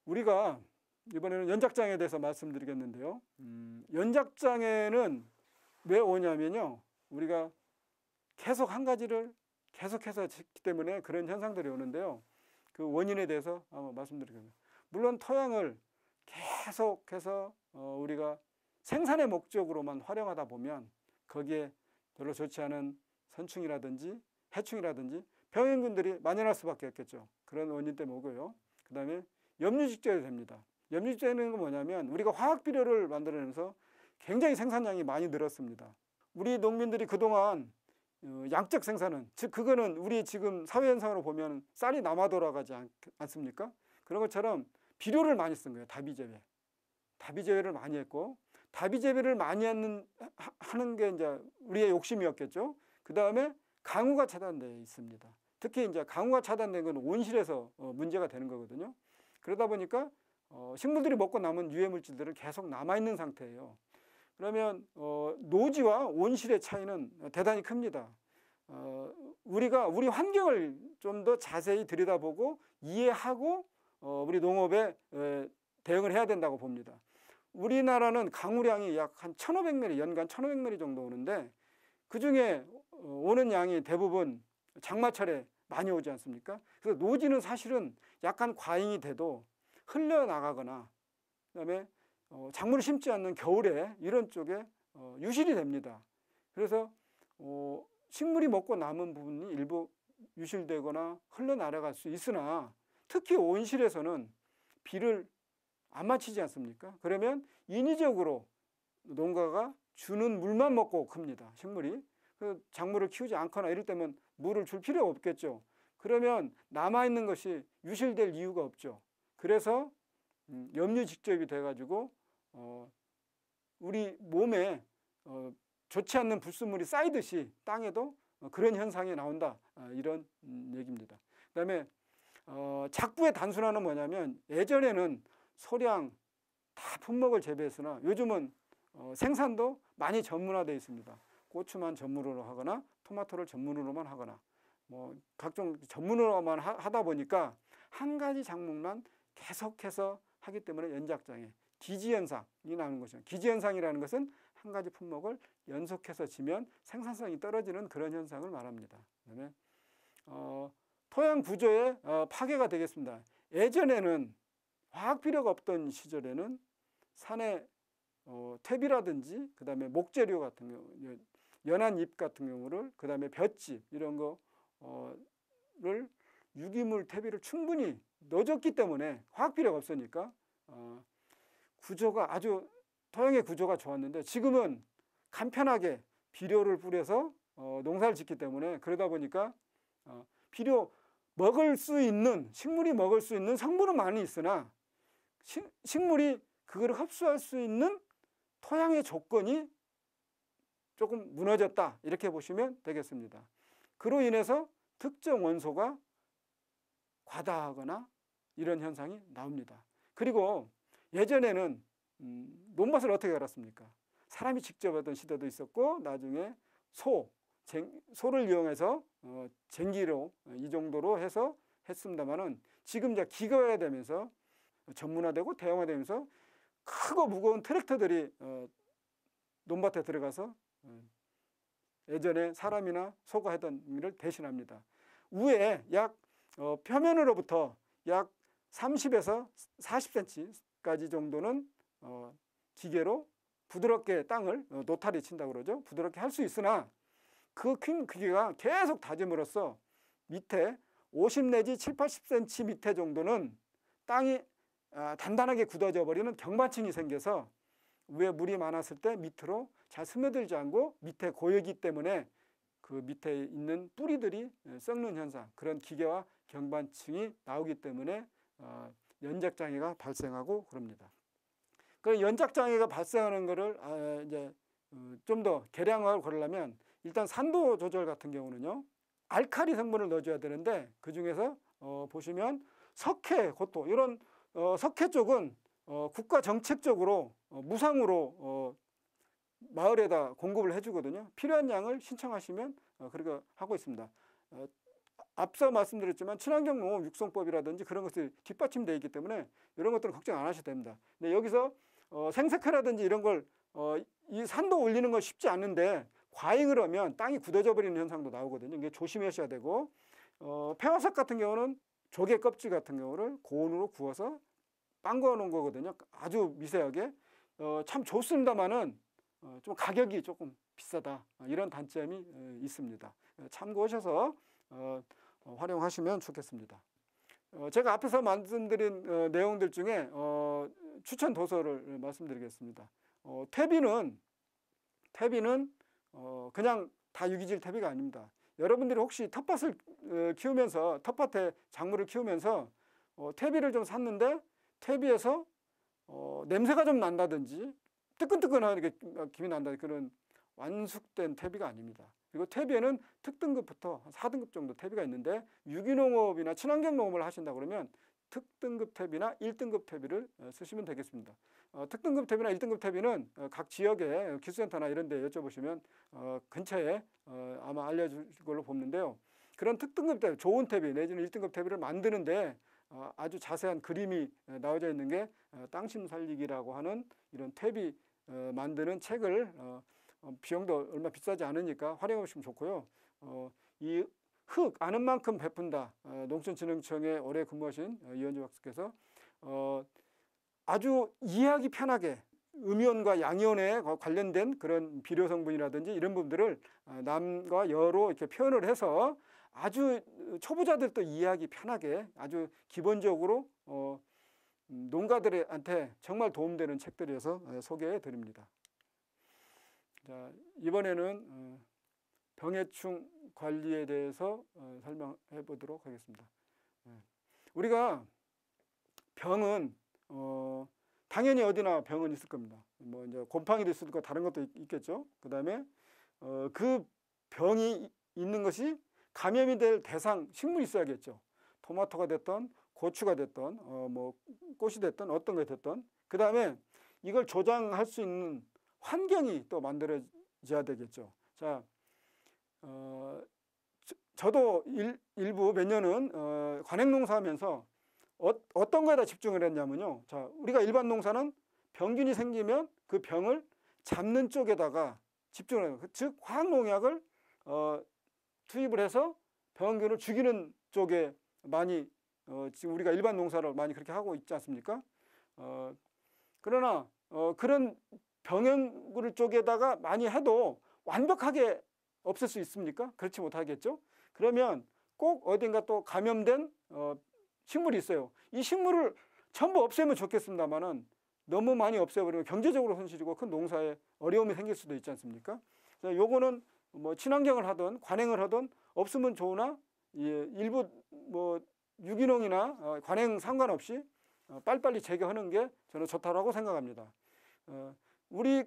우리가 이번에는 연작장애에 대해서 말씀드리겠는데요. 연작장애는 왜 오냐면요. 우리가 계속 한 가지를 계속해서 짓기 때문에 그런 현상들이 오는데요. 그 원인에 대해서 한번 말씀드리겠습니다. 물론 토양을 계속해서 우리가 생산의 목적으로만 활용하다 보면 거기에 별로 좋지 않은 선충이라든지 해충이라든지 병행균들이 만연할 수밖에 없겠죠. 그런 원인 때문에 오고요. 그 다음에 염류직전이 됩니다. 염류직전은 뭐냐면 우리가 화학비료를 만들어내면서 굉장히 생산량이 많이 늘었습니다. 우리 농민들이 그동안 양적 생산은, 즉 그거는 우리 지금 사회현상으로 보면 쌀이 남아 돌아가지 않습니까? 그런 것처럼 비료를 많이 쓴 거예요. 다비재배. 다비재배를 많이 했고, 다비재배를 많이 하는 게 이제 우리의 욕심이었겠죠. 그 다음에 강우가 차단되어 있습니다. 특히 이제 강우가 차단된 건 온실에서 문제가 되는 거거든요. 그러다 보니까 식물들이 먹고 남은 유해물질들은 계속 남아있는 상태예요. 그러면 노지와 온실의 차이는 대단히 큽니다. 우리가 우리 환경을 좀 더 자세히 들여다보고 이해하고 우리 농업에 대응을 해야 된다고 봅니다. 우리나라는 강우량이 약 한 1,500mm, 연간 1,500mm 정도 오는데 그중에 오는 양이 대부분 장마철에 많이 오지 않습니까? 그래서 노지는 사실은 약간 과잉이 돼도 흘러나가거나 그다음에 작물을 심지 않는 겨울에 이런 쪽에 유실이 됩니다. 그래서 식물이 먹고 남은 부분이 일부 유실되거나 흘러나갈 수 있으나 특히 온실에서는 비를 안 맞히지 않습니까? 그러면 인위적으로 농가가 주는 물만 먹고 큽니다. 식물이. 작물을 키우지 않거나 이럴 때면 물을 줄 필요가 없겠죠. 그러면 남아있는 것이 유실될 이유가 없죠. 그래서 염류직접이 돼가지고 우리 몸에 좋지 않는 불순물이 쌓이듯이 땅에도 그런 현상이 나온다. 이런 얘기입니다. 그 다음에 작부의 단순화는 뭐냐면 예전에는 소량 다 품목을 재배했으나 요즘은 생산도 많이 전문화되어 있습니다. 고추만 전문으로 하거나 토마토를 전문으로만 하거나 뭐 각종 전문으로만 하다 보니까 한 가지 작물만 계속해서 하기 때문에 연작장애, 기지현상이 나오는 것이죠. 기지현상이라는 것은 한 가지 품목을 연속해서 지면 생산성이 떨어지는 그런 현상을 말합니다. 그다음에 토양 구조의 파괴가 되겠습니다. 예전에는 화학비료가 없던 시절에는 산에 퇴비라든지 그다음에 목재료 같은 경우, 연한 잎 같은 경우를 그다음에 볏짚 이런 거를 유기물 퇴비를 충분히 넣어줬기 때문에 화학비료가 없으니까 구조가 아주 토양의 구조가 좋았는데 지금은 간편하게 비료를 뿌려서 농사를 짓기 때문에 그러다 보니까 비료 먹을 수 있는 식물이 먹을 수 있는 성분은 많이 있으나 식물이 그걸 흡수할 수 있는 토양의 조건이 조금 무너졌다 이렇게 보시면 되겠습니다. 그로 인해서 특정 원소가 과다하거나 이런 현상이 나옵니다. 그리고 예전에는 논밭을 어떻게 갈았습니까? 사람이 직접 하던 시대도 있었고 나중에 소를 이용해서 쟁기로 이 정도로 해서 했습니다만은 지금 이제 기계화 되면서 전문화되고 대형화되면서 크고 무거운 트랙터들이 논밭에 들어가서 예전에 사람이나 소가 하던 일을 대신합니다. 위에 약 표면으로부터 약 30에서 40cm까지 정도는 기계로 부드럽게 땅을 노타리 친다고 그러죠. 부드럽게 할 수 있으나 그 큰 기계가 계속 다짐으로써 밑에 50 내지 7, 80cm 밑에 정도는 땅이 단단하게 굳어져 버리는 경마층이 생겨서 위에 물이 많았을 때 밑으로 잘 스며들지 않고 밑에 고이기 때문에 그 밑에 있는 뿌리들이 썩는 현상, 그런 기계와 경반층이 나오기 때문에 연작장애가 발생하고 그럽니다. 그 연작장애가 발생하는 것을 이제 좀 더 개량화를 걸으려면 일단 산도 조절 같은 경우는요, 알칼리 성분을 넣어줘야 되는데 그 중에서 보시면 석회, 고토 이런 석회 쪽은 국가 정책적으로 무상으로 마을에다 공급을 해주거든요. 필요한 양을 신청하시면 그렇게 하고 있습니다. 앞서 말씀드렸지만 친환경 농업 육성법이라든지 그런 것들이 뒷받침되어 있기 때문에 이런 것들은 걱정 안 하셔도 됩니다. 근데 여기서 생색회라든지 이런 걸 이 산도 올리는 건 쉽지 않은데 과잉을 하면 땅이 굳어져 버리는 현상도 나오거든요. 이게 조심하셔야 되고 폐화석 같은 경우는 조개 껍질 같은 경우를 고온으로 구워서 빵구어 놓은 거거든요. 아주 미세하게 참 좋습니다만은 좀 가격이 조금 비싸다 이런 단점이 있습니다. 참고하셔서 활용하시면 좋겠습니다. 제가 앞에서 말씀드린 내용들 중에 추천 도서를 말씀드리겠습니다. 퇴비는 그냥 다 유기질 퇴비가 아닙니다. 여러분들이 혹시 텃밭을 키우면서 텃밭에 작물을 키우면서 퇴비를 좀 샀는데 퇴비에서 냄새가 좀 난다든지 뜨끈뜨끈하게 김이 난다 그런 완숙된 퇴비가 아닙니다. 그리고 퇴비에는 특등급부터 4등급 정도 퇴비가 있는데 유기농업이나 친환경 농업을 하신다 그러면 특등급 퇴비나 1등급 퇴비를 쓰시면 되겠습니다. 특등급 퇴비나 1등급 퇴비는 각 지역의 기술센터나 이런 데 여쭤보시면 근처에 아마 알려줄 걸로 보는데요. 그런 특등급 퇴비, 좋은 퇴비 내지는 1등급 퇴비를 만드는데 아주 자세한 그림이 나와져 있는 게 땅심 살리기라고 하는 이런 퇴비 만드는 책을 비용도 얼마 비싸지 않으니까 활용해 보시면 좋고요. 이 흙 아는 만큼 베푼다. 농촌진흥청에 오래 근무하신 이현주 박사께서 아주 이해하기 편하게 음이온과 양이온에 관련된 그런 비료 성분이라든지 이런 부분들을 남과 여로 이렇게 표현을 해서 아주 초보자들도 이해하기 편하게 아주 기본적으로 농가들한테 정말 도움되는 책들이어서 소개해 드립니다. 자, 이번에는 병해충 관리에 대해서 설명해 보도록 하겠습니다. 우리가 병은 당연히 어디나 병은 있을 겁니다. 뭐 이제 곰팡이도 있을 거고 다른 것도 있겠죠. 그다음에 그 병이 있는 것이 감염이 될 대상 식물이 있어야겠죠. 토마토가 됐던 고추가 됐던 뭐 꽃이 됐던 어떤 게 됐던 그다음에 이걸 조장할 수 있는 환경이 또 만들어져야 되겠죠. 자, 저도 일부 몇 년은 관행농사하면서 어떤 거에다 집중을 했냐면요. 자, 우리가 일반 농사는 병균이 생기면 그 병을 잡는 쪽에다가 집중을 해요. 즉 화학농약을 투입을 해서 병균을 죽이는 쪽에 많이 지금 우리가 일반 농사를 많이 그렇게 하고 있지 않습니까? 그러나 그런 병균 쪽에다가 많이 해도 완벽하게 없앨 수 있습니까? 그렇지 못하겠죠. 그러면 꼭 어딘가 또 감염된 식물이 있어요. 이 식물을 전부 없애면 좋겠습니다만은 너무 많이 없애버리면 경제적으로 손실이고 큰 농사에 어려움이 생길 수도 있지 않습니까? 요거는 뭐 친환경을 하든 관행을 하든 없으면 좋으나 일부 뭐 유기농이나 관행 상관없이 빨리빨리 제거하는 게 저는 좋다고 생각합니다. 우리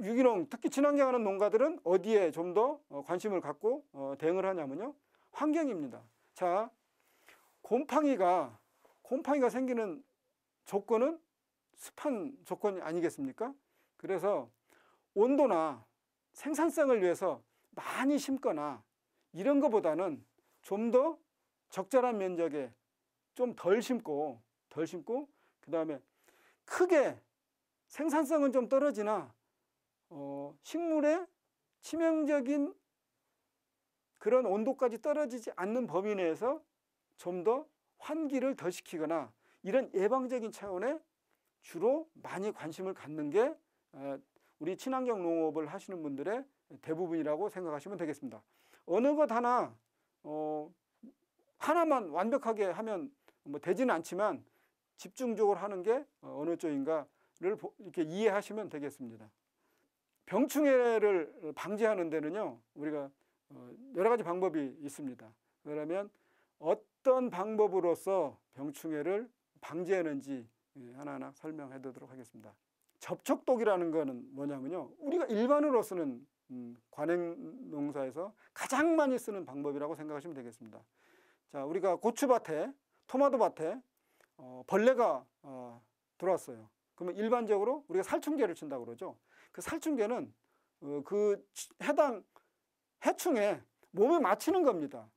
유기농 특히 친환경하는 농가들은 어디에 좀 더 관심을 갖고 대응을 하냐면요. 환경입니다. 자, 곰팡이가 생기는 조건은 습한 조건이 아니겠습니까? 그래서 온도나 생산성을 위해서 많이 심거나 이런 것보다는 좀 더 적절한 면적에 좀 덜 심고 그 다음에 크게 생산성은 좀 떨어지나 식물의 치명적인 그런 온도까지 떨어지지 않는 범위 내에서 좀 더 환기를 더 시키거나 이런 예방적인 차원에 주로 많이 관심을 갖는 게 우리 친환경 농업을 하시는 분들의 대부분이라고 생각하시면 되겠습니다. 어느 것 하나 하나만 완벽하게 하면 뭐 되지는 않지만 집중적으로 하는 게 어느 쪽인가를 이렇게 이해하시면 되겠습니다. 병충해를 방지하는 데는요, 우리가 여러 가지 방법이 있습니다. 그러면 어떤 방법으로서 병충해를 방지하는지 하나하나 설명해 드리도록 하겠습니다. 접촉독이라는 거는 뭐냐면요, 우리가 일반으로 쓰는 관행 농사에서 가장 많이 쓰는 방법이라고 생각하시면 되겠습니다. 자, 우리가 고추밭에, 토마토밭에 벌레가 들어왔어요. 그러면 일반적으로 우리가 살충제를 친다고 그러죠. 그 살충제는 그 해당 해충에 몸에 맞히는 겁니다.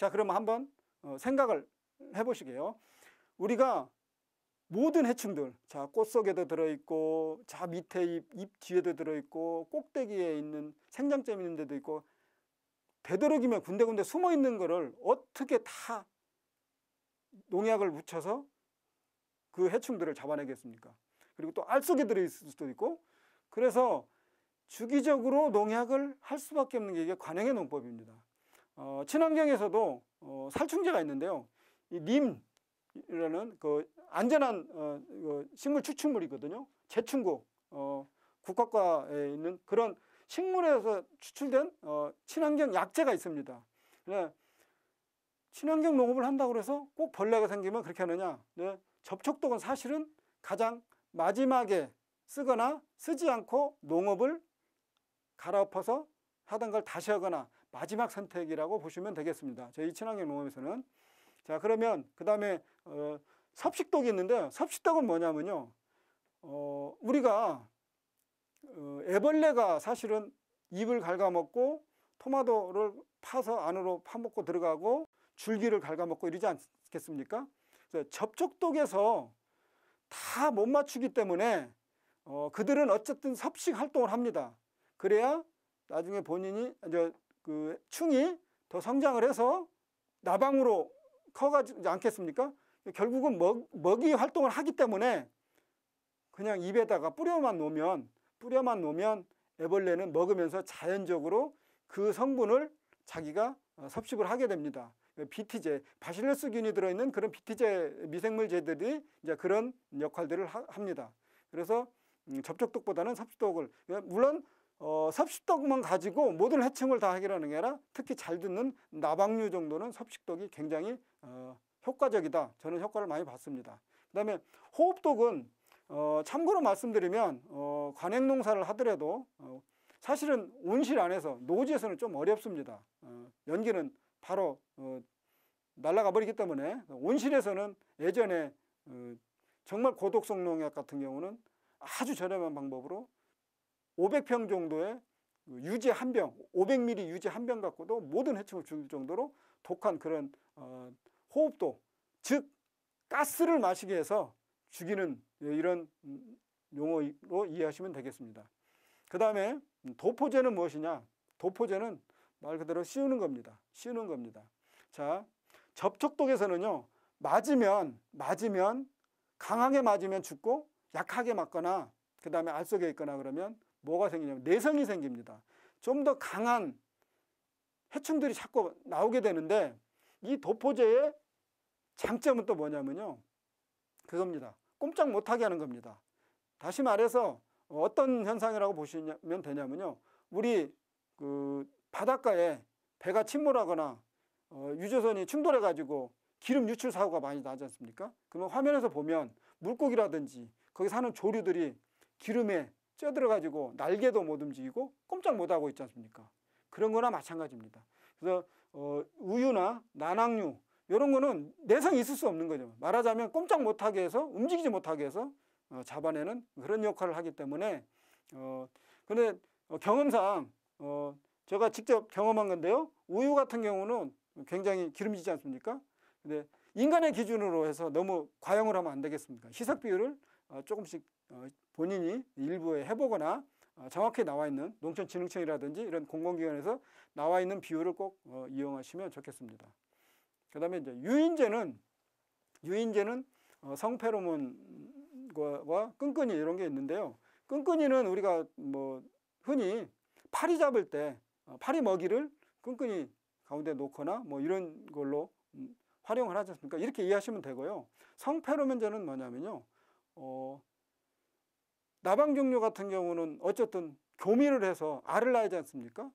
자, 그러면 한번 생각을 해보시게요. 우리가 모든 해충들, 자, 꽃 속에도 들어있고, 자, 밑에 잎 뒤에도 들어있고, 꼭대기에 있는 생장점 있는 데도 있고, 되도록이면 군데군데 숨어 있는 거를 어떻게 다 농약을 묻혀서 그 해충들을 잡아내겠습니까? 그리고 또 알 속에 들어있을 수도 있고, 그래서 주기적으로 농약을 할 수밖에 없는 게 이게 관행의 농법입니다. 친환경에서도 살충제가 있는데요. 이 님이라는 그 안전한 식물 추출물이거든요. 제충국, 국화과에 있는 그런 식물에서 추출된 친환경 약재가 있습니다. 네. 친환경 농업을 한다고 해서 꼭 벌레가 생기면 그렇게 하느냐? 네. 접촉독은 사실은 가장 마지막에 쓰거나 쓰지 않고 농업을 갈아엎어서 하던 걸 다시 하거나 마지막 선택이라고 보시면 되겠습니다. 저희 친환경 농업에서는. 자, 그러면 그 다음에 섭식독이 있는데, 섭식독은 뭐냐면요, 우리가 애벌레가 사실은 잎을 갉아먹고 토마토를 파서 안으로 파먹고 들어가고 줄기를 갉아먹고 이러지 않겠습니까? 접촉독에서 다 못 맞추기 때문에 그들은 어쨌든 섭식 활동을 합니다. 그래야 나중에 본인이 그 충이 더 성장을 해서 나방으로 커가지 않겠습니까? 결국은 먹이 활동을 하기 때문에 그냥 입에다가 뿌려만 놓으면 애벌레는 먹으면서 자연적으로 그 성분을 자기가 섭식을 하게 됩니다. BT제, 바실러스균이 들어있는 그런 BT제 미생물제들이 이제 그런 역할들을 합니다. 그래서 접촉독보다는 섭식독을, 물론 섭식독만 가지고 모든 해충을 다 해결하는 게 아니라 특히 잘 듣는 나방류 정도는 섭식독이 굉장히 효과적이다. 저는 효과를 많이 봤습니다. 그 다음에 호흡독은 참고로 말씀드리면 관행농사를 하더라도 사실은 온실 안에서 노지에서는 좀 어렵습니다. 연기는 바로 날아가 버리기 때문에 온실에서는 예전에 정말 고독성 농약 같은 경우는 아주 저렴한 방법으로 500평 정도의 유지 한 병, 500ml 유지 한 병 갖고도 모든 해충을 죽일 정도로 독한 그런 호흡독, 즉 가스를 마시게 해서 죽이는 이런 용어로 이해하시면 되겠습니다. 그 다음에 도포제는 무엇이냐? 도포제는 말 그대로 씌우는 겁니다. 씌우는 겁니다. 자, 접촉독에서는요, 맞으면 강하게 맞으면 죽고 약하게 맞거나 그 다음에 알 속에 있거나 그러면 뭐가 생기냐면 내성이 생깁니다. 좀 더 강한 해충들이 자꾸 나오게 되는데 이 도포제의 장점은 또 뭐냐면요, 그겁니다. 꼼짝 못하게 하는 겁니다. 다시 말해서 어떤 현상이라고 보시면 되냐면요, 우리 그 바닷가에 배가 침몰하거나 유조선이 충돌해 가지고 기름 유출 사고가 많이 나지 않습니까? 그러면 화면에서 보면 물고기라든지 거기 사는 조류들이 기름에 쪄들어 가지고 날개도 못 움직이고 꼼짝 못하고 있지 않습니까? 그런 거나 마찬가지입니다. 그래서 우유나 난황류 이런 거는 내성이 있을 수 없는 거죠. 말하자면 꼼짝 못하게 해서 움직이지 못하게 해서 잡아내는 그런 역할을 하기 때문에 근데 경험상 제가 직접 경험한 건데요, 우유 같은 경우는 굉장히 기름지지 않습니까? 근데 인간의 기준으로 해서 너무 과용을 하면 안 되겠습니까? 희석 비율을 조금씩 본인이 일부에 해보거나 정확히 나와 있는 농촌진흥청이라든지 이런 공공기관에서 나와 있는 비율을 꼭 이용하시면 좋겠습니다. 그 다음에 이제 유인제는 성페로몬과 끈끈이 이런 게 있는데요. 끈끈이는 우리가 뭐 흔히 파리 잡을 때 파리 먹이를 끈끈이 가운데 놓거나 뭐 이런 걸로 활용을 하지 않습니까? 이렇게 이해하시면 되고요. 성페로몬제는 뭐냐면요, 나방 종류 같은 경우는 어쨌든 교미를 해서 알을 낳지 않습니까?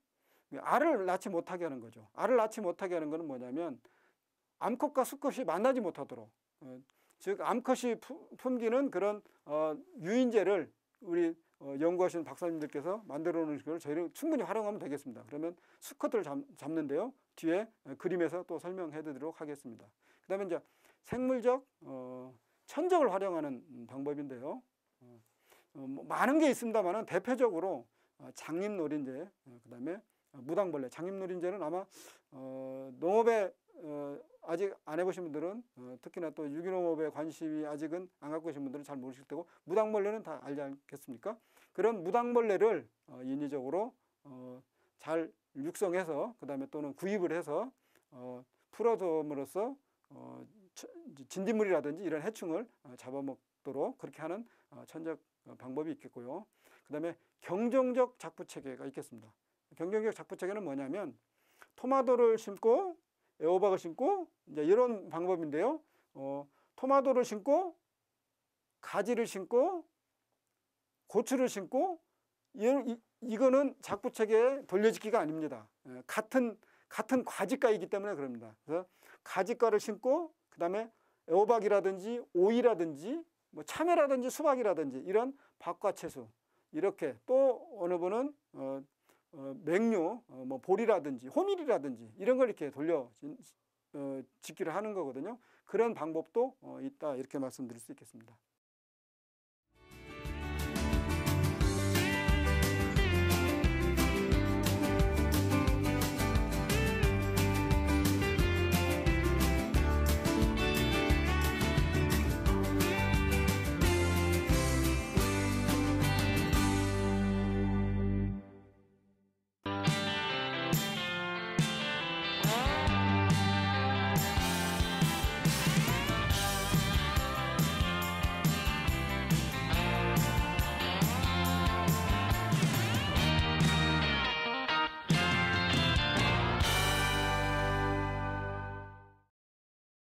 알을 낳지 못하게 하는 거죠. 알을 낳지 못하게 하는 것은 뭐냐면 암컷과 수컷이 만나지 못하도록, 즉 암컷이 품기는 그런 유인제를 우리 연구하시는 박사님들께서 만들어 놓은 걸 저희는 충분히 활용하면 되겠습니다. 그러면 수컷을 잡는데요, 뒤에 그림에서 또 설명해 드리도록 하겠습니다. 그 다음에 이제 생물적 천적을 활용하는 방법인데요, 많은 게 있습니다만 대표적으로 장립노린제, 그 다음에 무당벌레. 장립노린제는 아마 농업에 아직 안 해보신 분들은 특히나 또 유기농업에 관심이 아직은 안 갖고 계신 분들은 잘 모르실 테고, 무당벌레는 다 알지 않겠습니까? 그런 무당벌레를 인위적으로 잘 육성해서 그다음에 또는 구입을 해서 풀어줌으로써 진딧물이라든지 이런 해충을 잡아먹도록 그렇게 하는 천적 방법이 있겠고요. 그다음에 경정적 작부 체계가 있겠습니다. 경정적 작부 체계는 뭐냐면 토마토를 심고 애호박을 심고 이제 이런 방법인데요. 토마토를 심고 가지를 심고 고추를 심고 이거는 작부 체계의 돌려짓기가 아닙니다. 같은 과지과이기 때문에 그럽니다. 그래서 가지과를 심고 그다음에 애호박이라든지 오이라든지 뭐 참외라든지 수박이라든지 이런 박과 채소, 이렇게 또 어느 분은 맹류, 뭐 보리라든지 호밀이라든지 이런 걸 이렇게 돌려 짓기를 하는 거거든요. 그런 방법도 있다, 이렇게 말씀드릴 수 있겠습니다.